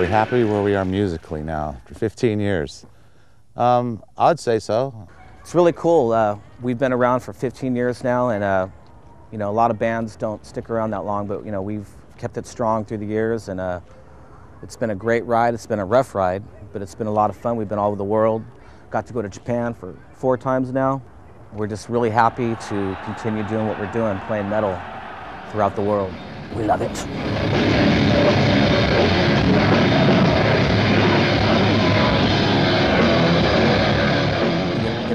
happy where we are musically now for 15 years? I'd say so. It's really cool. We've been around for 15 years now, and a lot of bands don't stick around that long, but we've kept it strong through the years, and it's been a great ride. It's been a rough ride, but it's been a lot of fun. We've been all over the world. Got to go to Japan for 4 times now. We're just really happy to continue doing what we're doing, playing metal throughout the world. We love it.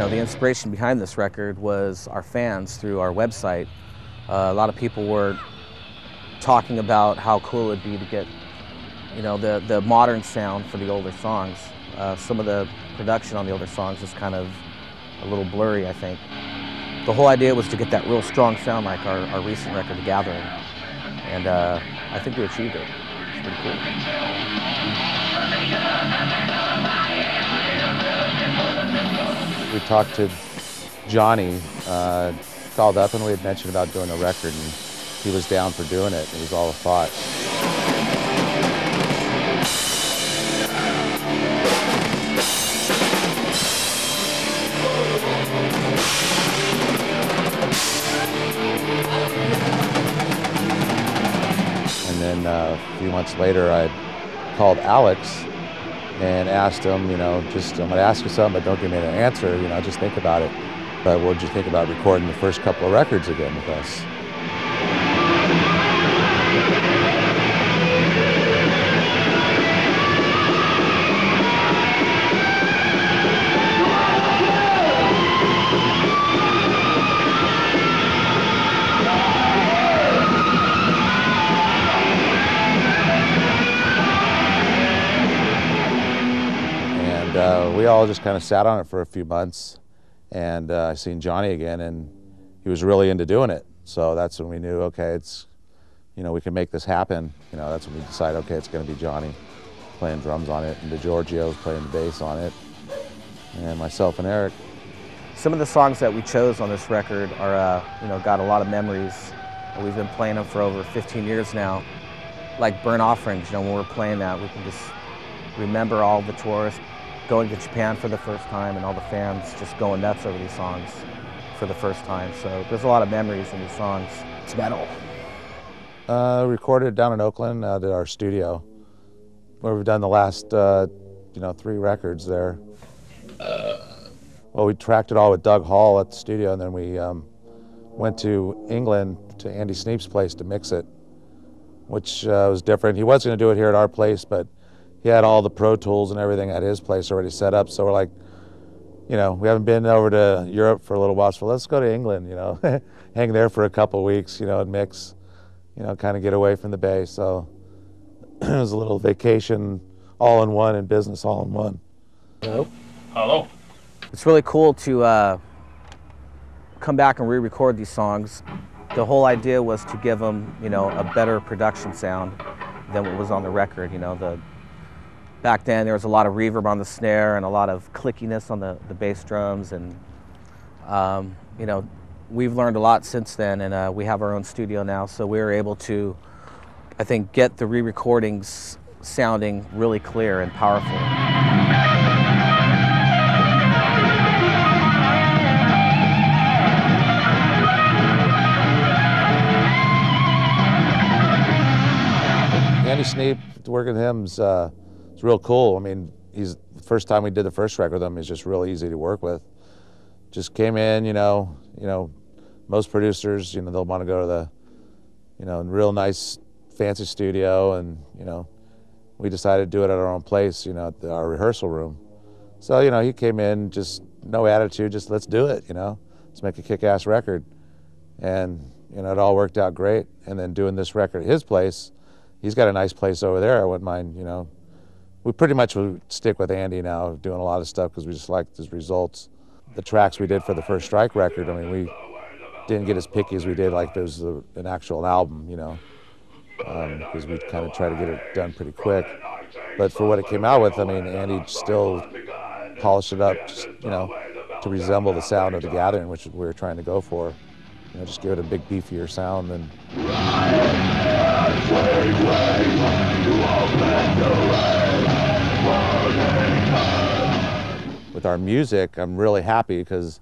The inspiration behind this record was our fans through our website. A lot of people were talking about how cool it'd be to get, the modern sound for the older songs. Some of the production on the older songs is kind of a little blurry, I think. The whole idea was to get that real strong sound like our recent record, The Gathering. And I think we achieved it. It's pretty cool. We talked to Johnny, called up, and we had mentioned about doing a record, and he was down for doing it. It was all a thought. And then a few months later, I called Alex and asked him, I'm going to ask you something, but don't give me an answer, just think about it. But what did you think about recording the first couple of records again with us? We all just kind of sat on it for a few months, and I seen Johnny again, and he was really into doing it. So that's when we knew, okay, it's, we can make this happen. That's when we decided, okay, it's going to be Johnny playing drums on it, and DeGiorgio's playing the bass on it, and myself and Eric. Some of the songs that we chose on this record are, got a lot of memories. We've been playing them for over 15 years now. Like Burnt Offerings, when we're playing that, we can just remember all the tourists going to Japan for the first time and all the fans just going nuts over these songs for the first time. So there's a lot of memories in these songs. It's metal. Recorded down in Oakland at our studio, where we've done the last 3 records there. Well, we tracked it all with Doug Hall at the studio, and then we went to England to Andy Sneap's place to mix it, which was different. He was going to do it here at our place, but he had all the Pro Tools and everything at his place already set up. So we're like, we haven't been over to Europe for a little while, so let's go to England, hang there for a couple of weeks, and mix, kind of get away from the Bay. So it was a little vacation all in one and business all in one. Hello. Hello. It's really cool to come back and re-record these songs. The whole idea was to give them, a better production sound than what was on the record. Back then, there was a lot of reverb on the snare and a lot of clickiness on the bass drums, and we've learned a lot since then, and we have our own studio now, so we were able to, I think, get the re-recordings sounding really clear and powerful. Andy Sneap, working with him is real cool. I mean, the first time we did the first record with him, he's just real easy to work with. Just came in, most producers, they'll want to go to the, real nice, fancy studio, and, we decided to do it at our own place, at our rehearsal room. So, he came in, just no attitude, just let's do it, let's make a kick-ass record. And, it all worked out great. And then doing this record at his place, he's got a nice place over there. I wouldn't mind, we pretty much would stick with Andy now, doing a lot of stuff because we just liked his results. The tracks we did for the first Strike record, I mean, we didn't get as picky as we did like there's an actual album, because we kind of try to get it done pretty quick. But for what it came out with, I mean, Andy still polished it up, just, to resemble the sound of The Gathering, which we were trying to go for. just give it a big beefier sound. And with our music, I'm really happy because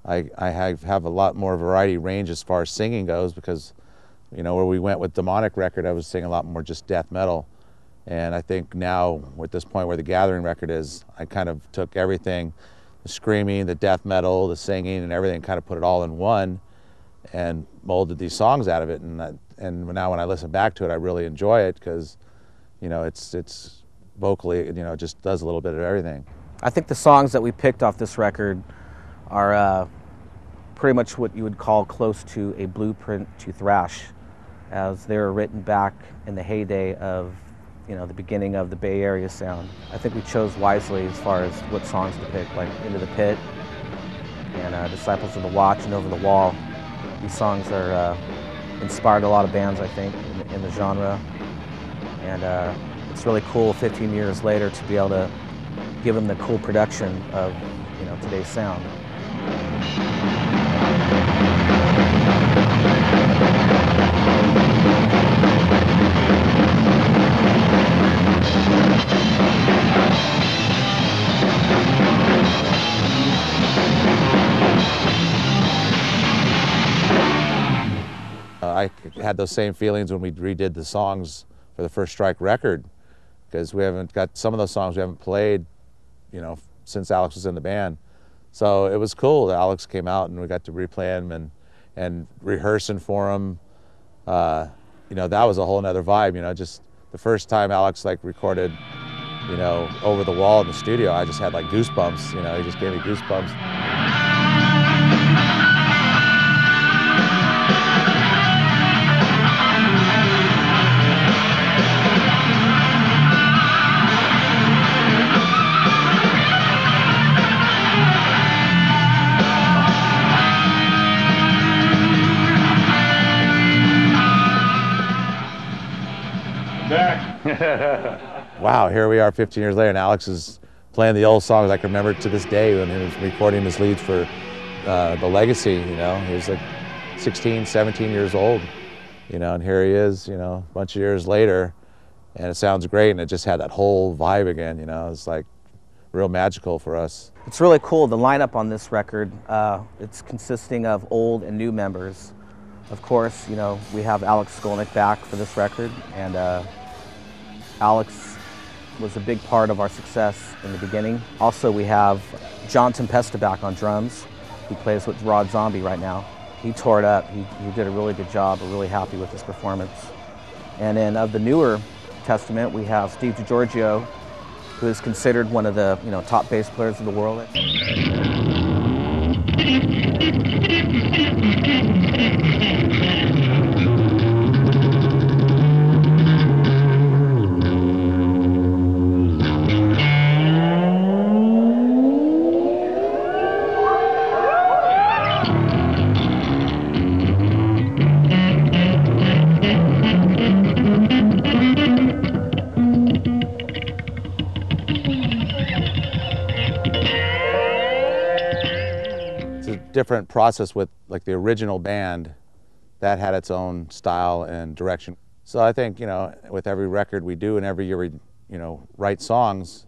I have a lot more variety range as far as singing goes, because where we went with Demonic record, I was singing a lot more just death metal. And I think now, at this point where the Gathering record is, I kind of took everything, the screaming, the death metal, the singing, and everything, kind of put it all in one and molded these songs out of it. And now when I listen back to it, I really enjoy it because, it's vocally, it just does a little bit of everything. I think the songs that we picked off this record are pretty much what you would call close to a blueprint to thrash, as they were written back in the heyday of the beginning of the Bay Area sound. I think we chose wisely as far as what songs to pick, like Into the Pit and Disciples of the Watch and Over the Wall. These songs are inspired a lot of bands, I think, in the genre. And it's really cool 15 years later to be able to give them the cool production of today's sound. I had those same feelings when we redid the songs for the First Strike record, because we haven't got some of those songs we haven't played, since Alex was in the band. So it was cool that Alex came out and we got to replay them and rehearsing for them. That was a whole nother vibe. Just the first time Alex recorded, Over the Wall in the studio, I just had goosebumps. He just gave me goosebumps. Wow, here we are 15 years later, and Alex is playing the old songs I can remember to this day when he was recording his leads for The Legacy. He was 16, 17 years old, and here he is, a bunch of years later, and it sounds great, and it just had that whole vibe again. It's real magical for us. It's really cool, the lineup on this record. It's consisting of old and new members. Of course, we have Alex Skolnick back for this record, and Alex was a big part of our success in the beginning. Also, we have John Tempesta back on drums. He plays with Rod Zombie right now. He tore it up. He did a really good job. We're really happy with his performance. And then of the newer testament, we have Steve DiGiorgio, who is considered one of the top bass players in the world. Different process with the original band that had its own style and direction. So I think with every record we do and every year we write songs,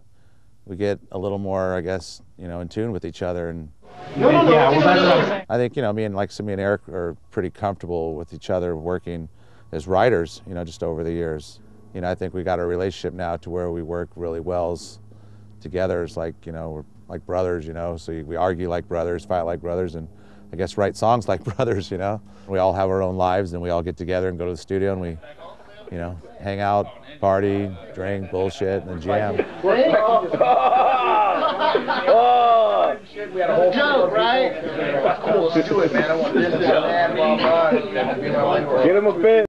we get a little more, I guess, in tune with each other. And I think me and Eric are pretty comfortable with each other working as writers, just over the years. I think we got a relationship now to where we work really well together. It's we're like brothers, so we argue like brothers, fight like brothers, and I guess write songs like brothers, We all have our own lives, and we all get together and go to the studio, and we, hang out, party, drink, bullshit, and then jam. Oh, we had a whole joke, right? Cool, let's do it, man. I want this, that, man, blah, blah. Get him a bit.